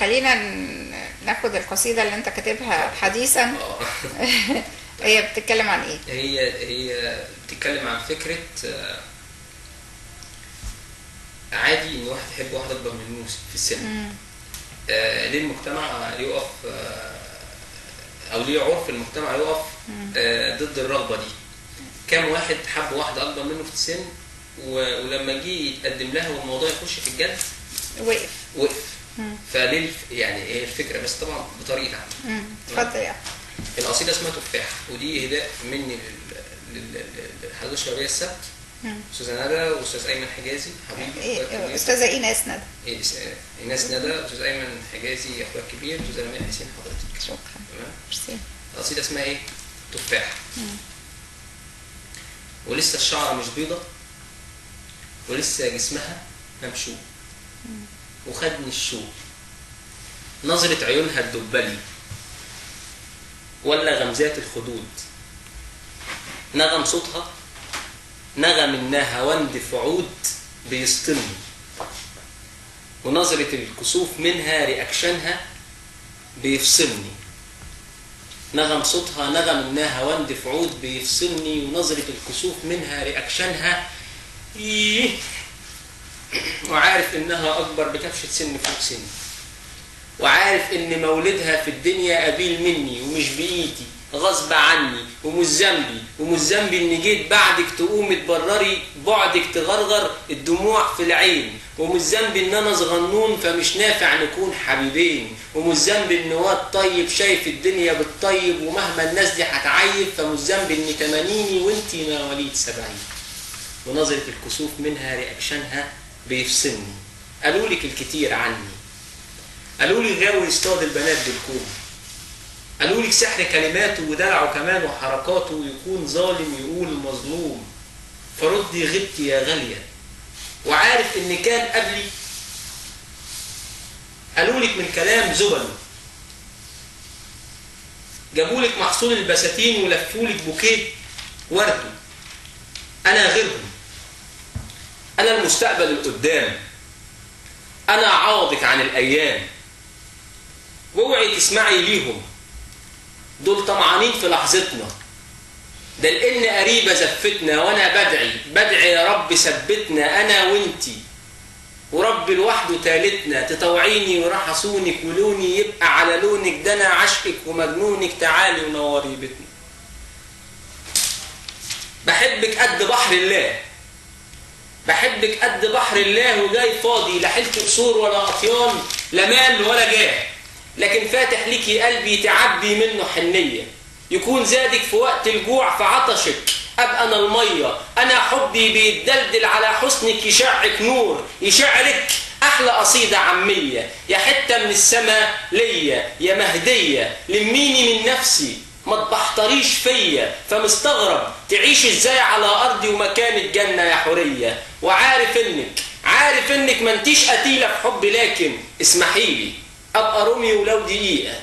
خلينا ناخد القصيدة اللي انت كاتبها حديثا. هي بتتكلم عن ايه؟ هي بتتكلم عن فكرة عادي ان واحد يحب واحد اكبر منه في السن. ليه المجتمع يقف او ليه عرف المجتمع يقف ضد الرغبة دي؟ كام واحد حب واحدة اكبر منه في السن ولما جه يتقدم لها والموضوع يخش في الجد وقف. فليه يعني ايه الفكرة؟ بس طبعا بطريقة عامة. اتفضل يا القصيدة اسمها تفاح، ودي هداء مني للحدوث الشبابية السبت. أستاذة ندى وأستاذ أيمن حجازي حبيبي. أستاذة إيناس ندى. إيناس ندى، أستاذ أيمن حجازي أخويا الكبير، أستاذ أمين حسين حضرتك. شكرا. تمام. القصيدة اسمها إيه؟ تفاح. ولسه الشعر مش بيضة، ولسه جسمها ممشوق، وخدني الشوق، نظرة عيونها الدبلي ولا غمزات الخدود، نغم صوتها نغم النهاوند في عود بيسطني، ونظرة الكسوف منها رياكشنها بيفصلني. نغم صوتها نغم النهاوند في عود بيفصلني، ونظرة الكسوف منها رياكشنها وعارف انها اكبر بكبشة سن فوق سني، وعارف ان مولدها في الدنيا قبيل مني ومش بايدي، غصب عني ومش ذنبي ان جيت بعدك تقومي تبرري بعدك تغرغر الدموع في العين، ومش ذنبي ان انا صغنون فمش نافع نكون حبيبين، ومش ذنبي ان واد طيب شايف الدنيا بالطيب ومهما الناس دي هتعيب، فمش ذنبي اني تمانيني وانتي مواليد 70. ونظرة الكسوف منها رياكشنها بيفصلني. قالوا لك الكتير عني، قالوا لي غاوي يصطاد البنات بالكوم، قالوا لك سحر كلماته ودلعه كمان وحركاته يكون ظالم يقول مظلوم، فردي غبتي يا غالية وعارف ان كان قبلي. قالوا لك من كلام زبل، جابوا لك محصول البساتين ولفوا لك بوكيه ورده. انا غيرهم، انا المستقبل القدام، انا عوضك عن الايام، واوعي تسمعي ليهم دول طمعانين في لحظتنا، ده لان قريبه زفتنا، وانا بدعي يا رب ثبتنا انا وانتي، ورب لوحده تالتنا، تطوعيني ورحصونك ولوني يبقى على لونك، ده انا عشقك ومجنونك، تعالي ونوري بيتنا. بحبك قد بحر الله، بحبك قد بحر الله، وجاي فاضي لا حلت قصور ولا اطيان، لا مال ولا جاه، لكن فاتح ليكي قلبي تعبي منه حنيه، يكون زادك في وقت الجوع في عطشك، ابقى انا الميه، انا حبي بيتدلدل على حسنك، يشعك نور يشعلك احلى قصيده عاميه، يا حته من السما ليا يا مهديه، لميني من نفسي ما تبحتريش فيا، فمستغرب تعيش ازاي على ارضي ومكان الجنه يا حوريه، وعارف انك ما انتيش قتيله في حبي، لكن اسمحيلي ابقى رومي ولو دقيقه،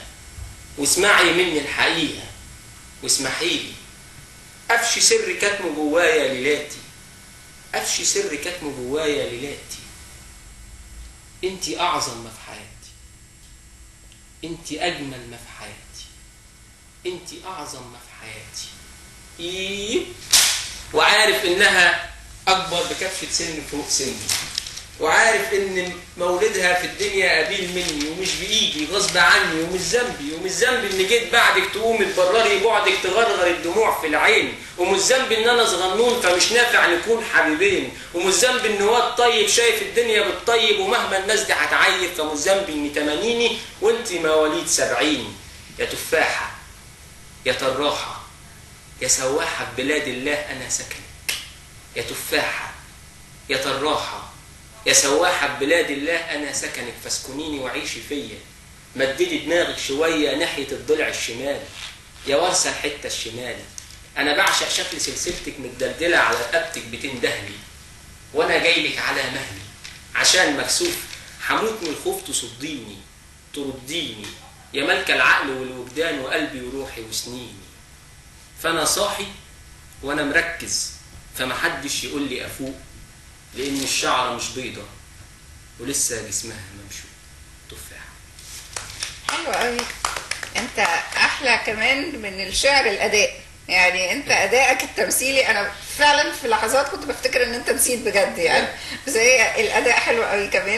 واسمعي مني الحقيقه، واسمحيلي افشي سر كتم جوايا ليلاتي، افشي سر كتم جوايا ليلاتي. انتي اعظم ما في حياتي، انتي اجمل ما في حياتي، انتي اعظم ما في حياتي. وعارف انها اكبر بكبشة سن فوق سني، وعارف ان مولدها في الدنيا قبيل مني ومش بايدي، غصب عني ومش ذنبي ان جيت بعدك تقومي تبرري بعدك تغرغر الدموع في العين، ومش ذنبي ان انا صغنون فمش نافع نكون حبيبين، ومش ذنبي ان واد طيب شايف الدنيا بالطيب ومهما الناس دي هتعيب، فمش ذنبي اني تمانيني وانتي مواليد 70. يا تفاحة يا طراحة يا سواحة ببلاد الله أنا سكنك، يا تفاحة يا طراحة يا سواحة ببلاد الله أنا سكنك، فاسكنيني وعيشي فيا، مددي دماغك شوية ناحية الضلع الشمال، يا وارثة الحتة الشمال، أنا بعشق شكل سلسلتك متدلدلة على رقبتك بتندهلي، وأنا جايلك على مهلي عشان مكسوف حموت من الخوف تصديني ترديني، يا ملك العقل والوجدان وقلبي وروحي وسنيني، فأنا صاحي وأنا مركز، فمحدش يقول لي أفوق، لأن الشعرة مش بيضة ولسه جسمها ممشوق. تفاحة. حلو قوي. انت احلى كمان من الشعر الاداء، يعني انت ادائك التمثيلي انا فعلا في لحظات كنت بفتكر ان انت نسيت بجد يعني، بس هي الاداء حلو قوي كمان.